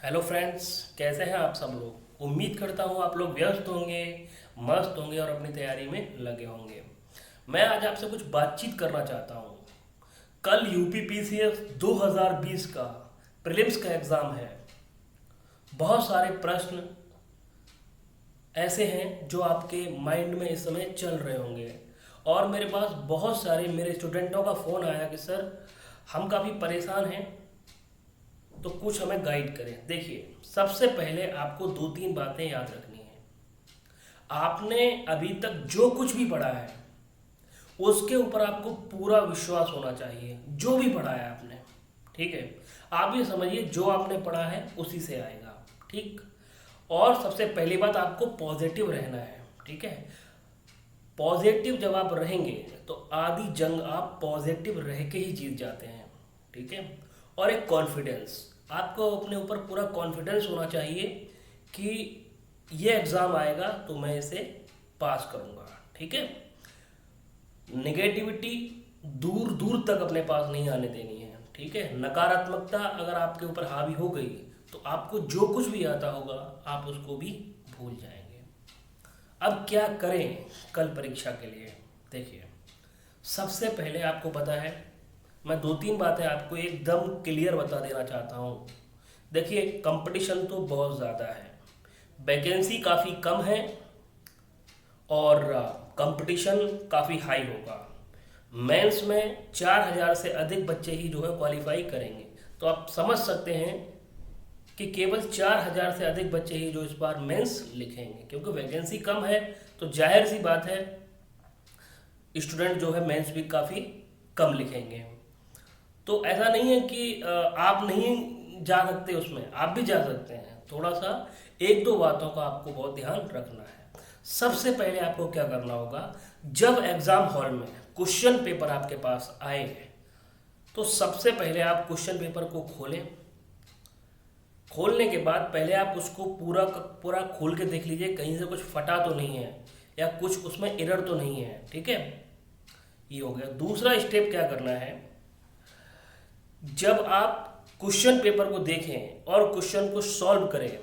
Hello friends, कैसे हैं आप सब लोग। उम्मीद करता हूँ आप लोग व्यस्त होंगे, मस्त होंगे और अपनी तैयारी में लगे होंगे। मैं आज आपसे कुछ बातचीत करना चाहता हूँ। कल यूपीपीसीएस 2020 का प्रीलिम्स का एग्ज़ाम है। बहुत सारे प्रश्न ऐसे हैं जो आपके माइंड में इस समय चल रहे होंगे और मेरे पास बहुत सारे मेरे स्टूडेंटों का फ़ोन आया कि सर हम काफ़ी परेशान हैं, तो कुछ हमें गाइड करें। देखिए, सबसे पहले आपको दो तीन बातें याद रखनी है। आपने अभी तक जो कुछ भी पढ़ा है उसके ऊपर आपको पूरा विश्वास होना चाहिए। जो भी पढ़ा है आपने, ठीक है, आप ये समझिए जो आपने पढ़ा है उसी से आएगा। ठीक। और सबसे पहली बात, आपको पॉजिटिव रहना है। ठीक है। पॉजिटिव जब आप रहेंगे तो आधी जंग आप पॉजिटिव रह के ही जीत जाते हैं। ठीक है। और एक कॉन्फिडेंस, आपको अपने ऊपर पूरा कॉन्फिडेंस होना चाहिए कि ये एग्ज़ाम आएगा तो मैं इसे पास करूँगा। ठीक है। नेगेटिविटी दूर दूर तक अपने पास नहीं आने देनी है। ठीक है। नकारात्मकता अगर आपके ऊपर हावी हो गई तो आपको जो कुछ भी आता होगा आप उसको भी भूल जाएंगे। अब क्या करें कल परीक्षा के लिए। देखिए, सबसे पहले आपको पता है, मैं दो तीन बातें आपको एकदम क्लियर बता देना चाहता हूँ। देखिए, कंपटीशन तो बहुत ज़्यादा है, वैकेंसी काफ़ी कम है और कंपटीशन काफ़ी हाई होगा। मेंस में 4,000 से अधिक बच्चे ही जो है क्वालिफाई करेंगे। तो आप समझ सकते हैं कि केवल 4,000 से अधिक बच्चे ही जो इस बार मेंस लिखेंगे, क्योंकि वैकेंसी कम है। तो जाहिर सी बात है स्टूडेंट जो है मेंस भी काफ़ी कम लिखेंगे। तो ऐसा नहीं है कि आप नहीं जा सकते, उसमें आप भी जा सकते हैं। थोड़ा सा एक दो बातों का आपको बहुत ध्यान रखना है। सबसे पहले आपको क्या करना होगा, जब एग्जाम हॉल में क्वेश्चन पेपर आपके पास आए तो सबसे पहले आप क्वेश्चन पेपर को खोलें। खोलने के बाद पहले आप उसको पूरा का पूरा खोल के देख लीजिए, कहीं से कुछ फटा तो नहीं है या कुछ उसमें एरर तो नहीं है। ठीक है। ये हो गया। दूसरा स्टेप क्या करना है, जब आप क्वेश्चन पेपर को देखें और क्वेश्चन को सॉल्व करें,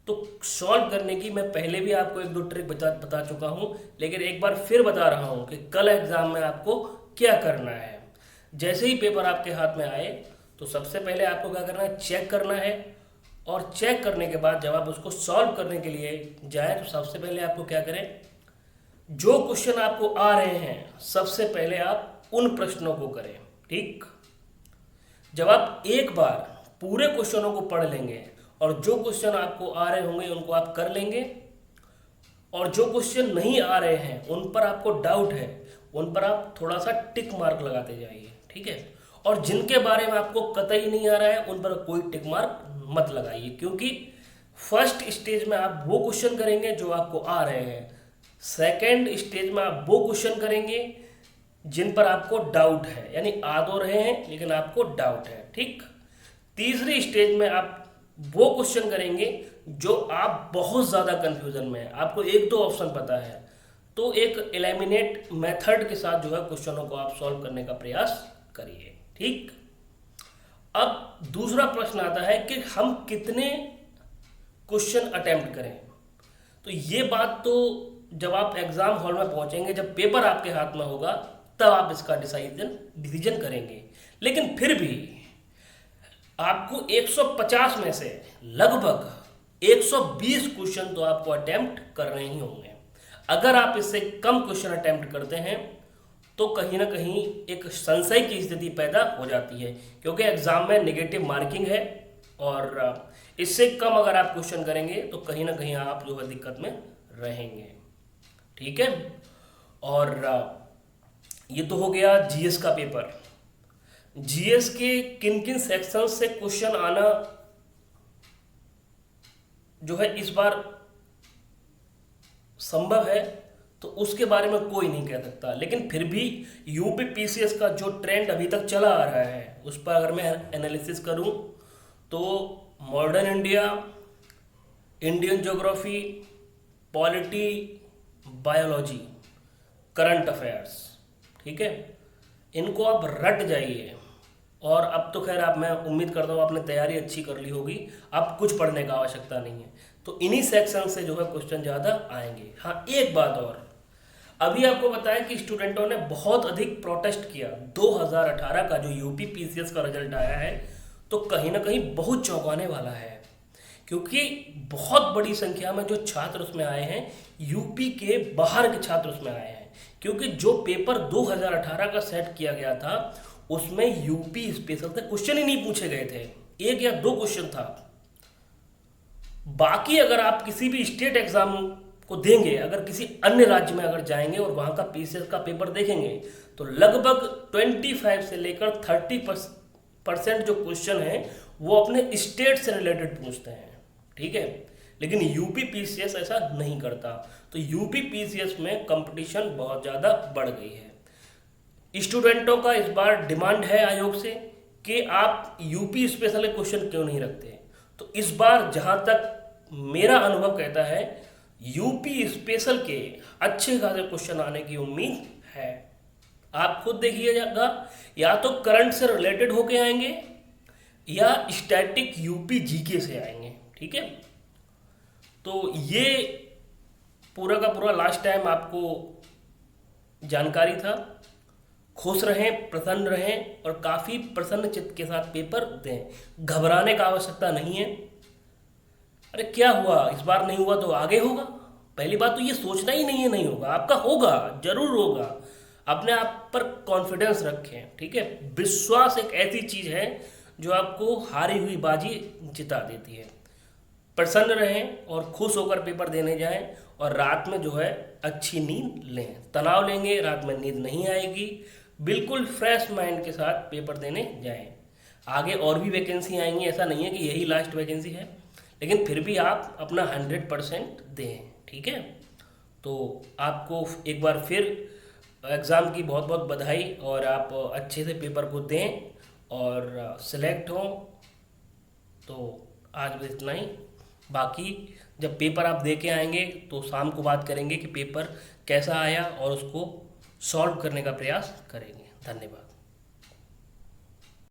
तो सॉल्व करने की मैं पहले भी आपको एक दो ट्रिक बता चुका हूं, लेकिन एक बार फिर बता रहा हूं कि कल एग्जाम में आपको क्या करना है। जैसे ही पेपर आपके हाथ में आए तो सबसे पहले आपको क्या करना है, चेक करना है। और चेक करने के बाद जब आप उसको सॉल्व करने के लिए जाए तो सबसे पहले आपको क्या करें, जो क्वेश्चन आपको आ रहे हैं सबसे पहले आप उन प्रश्नों को करें। ठीक। जब आप एक बार पूरे क्वेश्चनों को पढ़ लेंगे और जो क्वेश्चन आपको आ रहे होंगे उनको आप कर लेंगे, और जो क्वेश्चन नहीं आ रहे हैं उन पर आपको डाउट है उन पर आप थोड़ा सा टिक मार्क लगाते जाइए। ठीक है। और जिनके बारे में आपको कतई नहीं आ रहा है उन पर कोई टिक मार्क मत लगाइए, क्योंकि फर्स्ट स्टेज में आप वो क्वेश्चन करेंगे जो आपको आ रहे हैं, सेकेंड स्टेज में आप वो क्वेश्चन करेंगे जिन पर आपको डाउट है, यानी आ तो रहे हैं लेकिन आपको डाउट है। ठीक। तीसरी स्टेज में आप वो क्वेश्चन करेंगे जो आप बहुत ज़्यादा कंफ्यूजन में है, आपको एक दो ऑप्शन पता है, तो एक एलिमिनेट मेथड के साथ जो है क्वेश्चनों को आप सॉल्व करने का प्रयास करिए। ठीक। अब दूसरा प्रश्न आता है कि हम कितने क्वेश्चन अटेम्प्ट करें। तो ये बात तो जब आप एग्जाम हॉल में पहुंचेंगे, जब पेपर आपके हाथ में होगा, तब आप इसका डिसीजन करेंगे। लेकिन फिर भी आपको 150 में से लगभग 120 क्वेश्चन तो आपको अटेम्प्ट करने ही होंगे। अगर आप इससे कम क्वेश्चन अटेम्प्ट करते हैं तो कहीं ना कहीं एक संशय की स्थिति पैदा हो जाती है, क्योंकि एग्जाम में नेगेटिव मार्किंग है और इससे कम अगर आप क्वेश्चन करेंगे तो कहीं ना कहीं आप जो है दिक्कत में रहेंगे। ठीक है। और ये तो हो गया जीएस का पेपर। जीएस के किन किन सेक्शन से क्वेश्चन आना जो है इस बार संभव है, तो उसके बारे में कोई नहीं कह सकता। लेकिन फिर भी यूपीपीसीएस का जो ट्रेंड अभी तक चला आ रहा है उस पर अगर मैं एनालिसिस करूं तो modern India, Indian geography, polity, biology, current affairs, ठीक है, इनको आप रट जाइए और अब तो खैर आप, मैं उम्मीद करता हूँ आपने तैयारी अच्छी कर ली होगी, अब कुछ पढ़ने का आवश्यकता नहीं है। तो इन्हीं सेक्शन से जो है क्वेश्चन ज़्यादा आएंगे। हाँ, एक बात और, अभी आपको बताया कि स्टूडेंटों ने बहुत अधिक प्रोटेस्ट किया। 2018 का जो यूपी पीसीएस का रिजल्ट आया है तो कहीं ना कहीं बहुत चौंकाने वाला है, क्योंकि बहुत बड़ी संख्या में जो छात्र उसमें आए हैं, यूपी के बाहर के छात्र उसमें आए हैं। क्योंकि जो पेपर 2018 का सेट किया गया था उसमें यूपी स्पेशल से क्वेश्चन ही नहीं पूछे गए थे, एक या दो क्वेश्चन था। बाकी अगर आप किसी भी स्टेट एग्जाम को देंगे, अगर किसी अन्य राज्य में अगर जाएंगे और वहां का पीसीएस का पेपर देखेंगे तो लगभग 25 से लेकर 30% जो क्वेश्चन है वो अपने स्टेट से रिलेटेड पूछते हैं, ठीक है। लेकिन यूपी पीसीएस ऐसा नहीं करता। तो यूपी पीसीएस में कंपटीशन बहुत ज़्यादा बढ़ गई है। स्टूडेंटों का इस बार डिमांड है आयोग से कि आप यूपी स्पेशल क्वेश्चन क्यों नहीं रखते। तो इस बार जहां तक मेरा अनुभव कहता है, यूपी स्पेशल के अच्छे खासे क्वेश्चन आने की उम्मीद है। आप खुद देखिएगा, या तो करंट से रिलेटेड होके आएंगे या स्टैटिक यूपी जीके से आएंगे, ठीक है। तो ये पूरा का पूरा लास्ट टाइम आपको जानकारी था। खुश रहें, प्रसन्न रहें और काफ़ी प्रसन्न चित्त के साथ पेपर दें। घबराने का आवश्यकता नहीं है। अरे क्या हुआ, इस बार नहीं हुआ तो आगे होगा। पहली बात तो ये सोचना ही नहीं है नहीं होगा, आपका होगा, जरूर होगा। अपने आप पर कॉन्फिडेंस रखें, ठीक है। विश्वास एक ऐसी चीज़ है जो आपको हारी हुई बाजी जिता देती है। प्रसन्न रहें और खुश होकर पेपर देने जाएं और रात में जो है अच्छी नींद लें। तनाव लेंगे रात में नींद नहीं आएगी। बिल्कुल फ्रेश माइंड के साथ पेपर देने जाएं। आगे और भी वैकेंसी आएंगी, ऐसा नहीं है कि यही लास्ट वैकेंसी है, लेकिन फिर भी आप अपना 100% दें, ठीक है। तो आपको एक बार फिर एग्ज़ाम की बहुत बहुत बधाई और आप अच्छे से पेपर को दें और सिलेक्ट हों। तो आज बस इतना ही। बाकी जब पेपर आप दे के आएंगे तो शाम को बात करेंगे कि पेपर कैसा आया और उसको सॉल्व करने का प्रयास करेंगे। धन्यवाद।